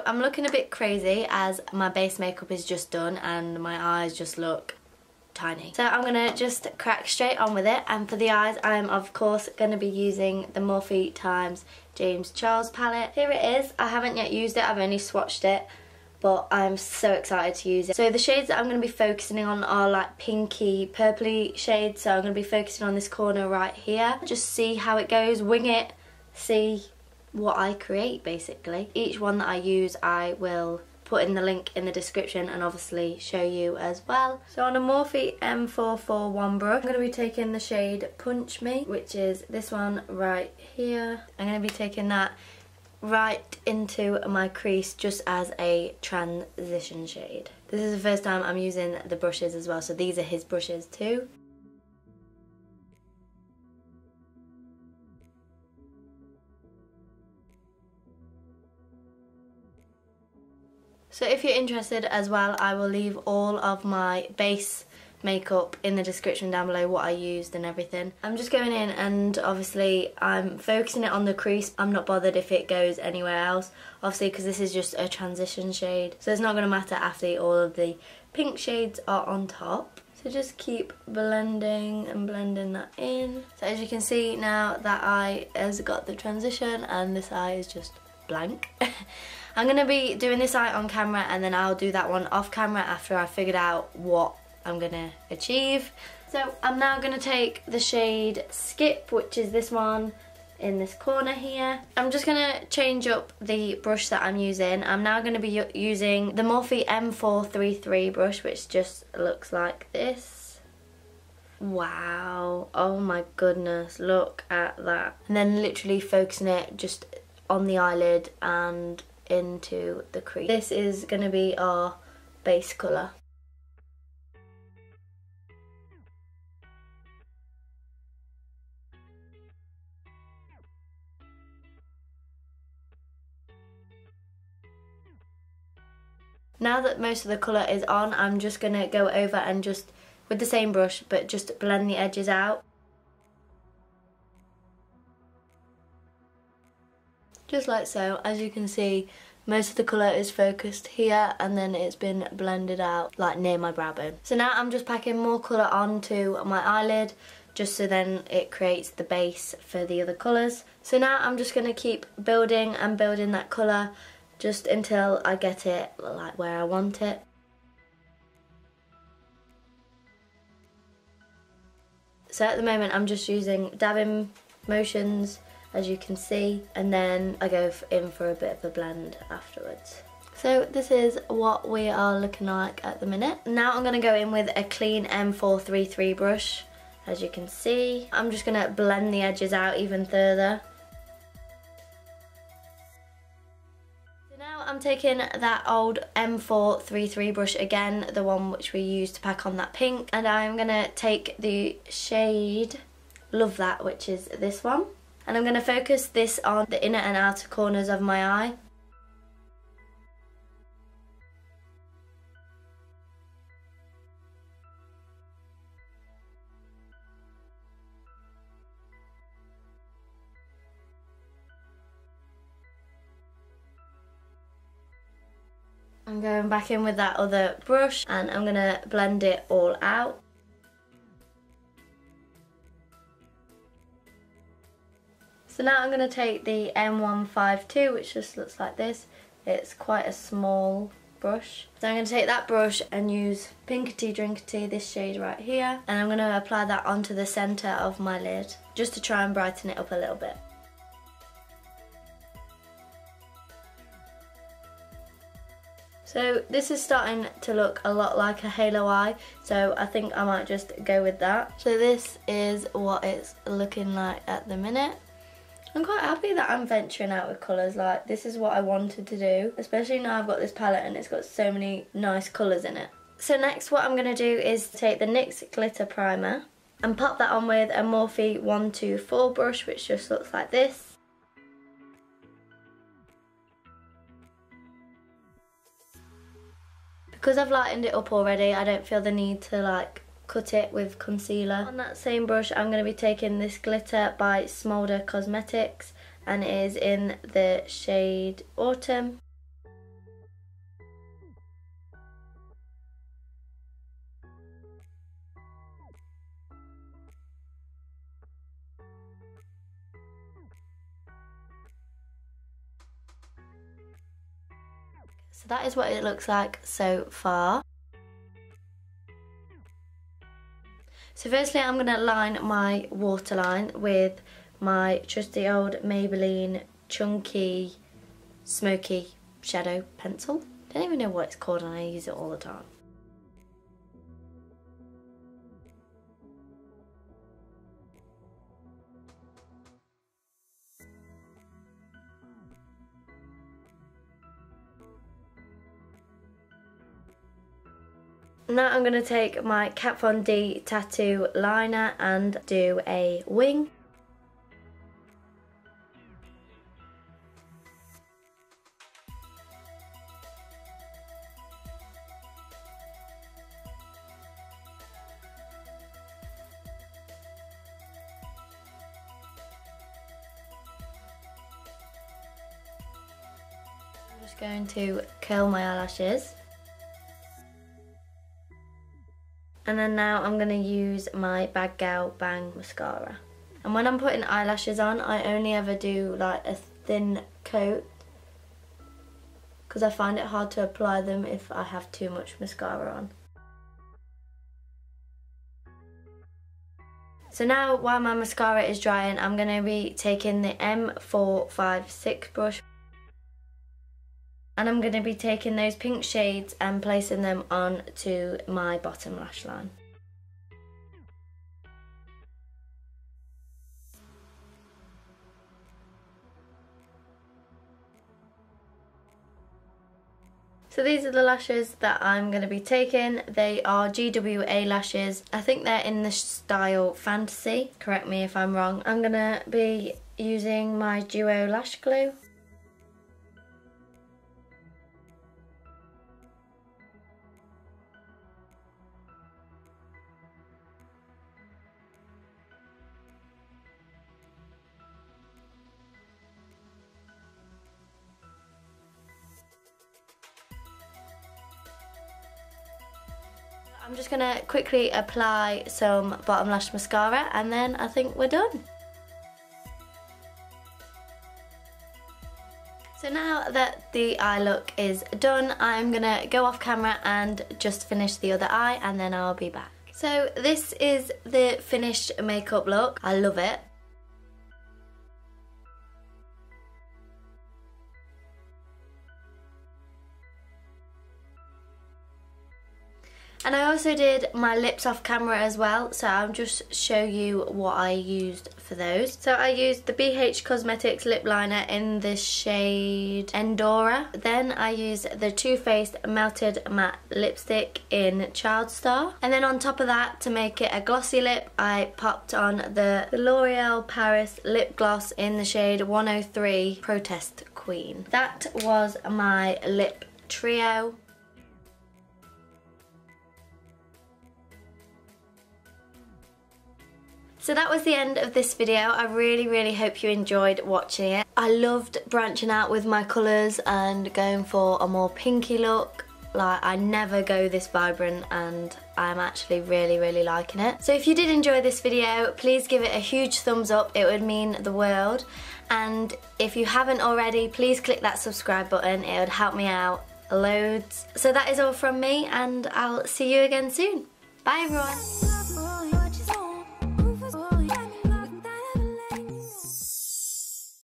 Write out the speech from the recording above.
I'm looking a bit crazy as my base makeup is just done and my eyes just look tiny. So I'm going to just crack straight on with it, and for the eyes I'm of course going to be using the Morphe x James Charles palette. Here it is. I haven't yet used it, I've only swatched it, but I'm so excited to use it. So the shades that I'm going to be focusing on are like pinky, purpley shades, so I'm going to be focusing on this corner right here. Just see how it goes, wing it, see what I create basically. Each one that I use I will put in the link in the description and obviously show you as well. So on a Morphe M441 brush, I'm going to be taking the shade Punch Me, which is this one right here. I'm going to be taking that right into my crease just as a transition shade. This is the first time I'm using the brushes as well, so these are his brushes too. So if you're interested as well, I will leave all of my base makeup in the description down below, what I used and everything. I'm just going in and obviously I'm focusing it on the crease. I'm not bothered if it goes anywhere else, obviously, because this is just a transition shade. So it's not going to matter after all of the pink shades are on top. So just keep blending and blending that in. So as you can see now, that eye has got the transition and this eye is just blank. I'm going to be doing this eye on camera and then I'll do that one off camera after I've figured out what I'm going to achieve. So I'm now going to take the shade Skip, which is this one in this corner here. I'm just going to change up the brush that I'm using. I'm now going to be using the Morphe M433 brush, which just looks like this. Wow, oh my goodness, look at that. And then literally focusing it just on the eyelid and into the crease. This is going to be our base colour. Now that most of the colour is on, I'm just going to go over and just, with the same brush, but just blend the edges out. Just like so. As you can see, most of the colour is focused here and then it's been blended out like near my brow bone. So now I'm just packing more colour onto my eyelid just so then it creates the base for the other colours. So now I'm just going to keep building and building that colour just until I get it like where I want it. So at the moment I'm just using dabbing motions, as you can see, and then I go in for a bit of a blend afterwards. So this is what we are looking like at the minute. Now I'm going to go in with a clean M433 brush, as you can see. I'm just going to blend the edges out even further. So now I'm taking that old M433 brush again, the one which we used to pack on that pink, and I'm going to take the shade Love That, which is this one. And I'm going to focus this on the inner and outer corners of my eye. I'm going back in with that other brush and I'm going to blend it all out. So now I'm going to take the M152, which just looks like this. It's quite a small brush. So I'm going to take that brush and use Pinkity Drinkity, this shade right here. And I'm going to apply that onto the centre of my lid, just to try and brighten it up a little bit. So this is starting to look a lot like a halo eye, so I think I might just go with that. So this is what it's looking like at the minute. I'm quite happy that I'm venturing out with colours, like this is what I wanted to do, especially now I've got this palette and it's got so many nice colours in it. So next what I'm going to do is take the NYX Glitter Primer and pop that on with a Morphe 124 brush, which just looks like this. Because I've lightened it up already, I don't feel the need to like cut it with concealer. On that same brush I'm going to be taking this glitter by Smolder Cosmetics and it is in the shade Autumn. So that is what it looks like so far. So firstly I'm going to line my waterline with my trusty old Maybelline Chunky Smoky Shadow Pencil. Don't even know what it's called and I use it all the time. Now I'm going to take my Kat Von D tattoo liner and do a wing. I'm just going to curl my eyelashes. And then now I'm going to use my Bad Gal Bang mascara. And when I'm putting eyelashes on, I only ever do like a thin coat because I find it hard to apply them if I have too much mascara on. So now while my mascara is drying, I'm going to be taking the M456 brush. And I'm going to be taking those pink shades and placing them onto my bottom lash line. So these are the lashes that I'm going to be taking. They are GWA lashes. I think they're in the style Fantasy. Correct me if I'm wrong. I'm going to be using my Duo Lash Glue. I'm just going to quickly apply some bottom lash mascara and then I think we're done. So now that the eye look is done, I'm going to go off camera and just finish the other eye and then I'll be back. So this is the finished makeup look. I love it. And I also did my lips off camera as well, so I'll just show you what I used for those. So I used the BH Cosmetics lip liner in the shade Endora. Then I used the Too Faced Melted Matte Lipstick in Child Star. And then on top of that, to make it a glossy lip, I popped on the L'Oreal Paris lip gloss in the shade 103 Protest Queen. That was my lip trio. So that was the end of this video. I really hope you enjoyed watching it. I loved branching out with my colours and going for a more pinky look. Like, I never go this vibrant and I'm actually really liking it. So if you did enjoy this video, please give it a huge thumbs up. It would mean the world. And if you haven't already, please click that subscribe button. It would help me out loads. So that is all from me and I'll see you again soon. Bye everyone.